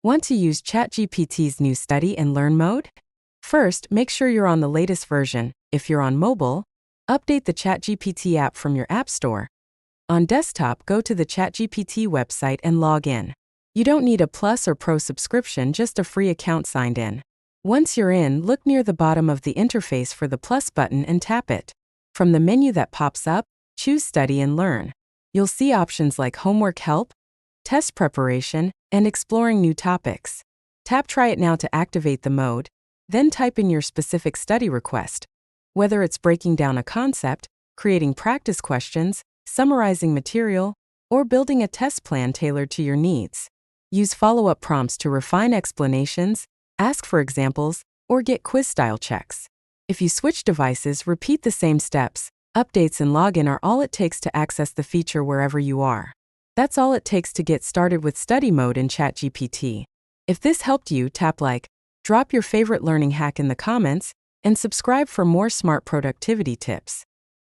Want to use ChatGPT's new Study and Learn mode? First, make sure you're on the latest version. If you're on mobile, update the ChatGPT app from your App Store. On desktop, go to the ChatGPT website and log in. You don't need a Plus or Pro subscription, just a free account signed in. Once you're in, look near the bottom of the interface for the plus button and tap it. From the menu that pops up, choose Study and Learn. You'll see options like homework help, test preparation, and exploring new topics. Tap Try It Now to activate the mode, then type in your specific study request. Whether it's breaking down a concept, creating practice questions, summarizing material, or building a test plan tailored to your needs. Use follow-up prompts to refine explanations, ask for examples, or get quiz-style checks. If you switch devices, repeat the same steps. Updates and login are all it takes to access the feature wherever you are. That's all it takes to get started with Study Mode in ChatGPT. If this helped you, tap like, drop your favorite learning hack in the comments, and subscribe for more smart productivity tips.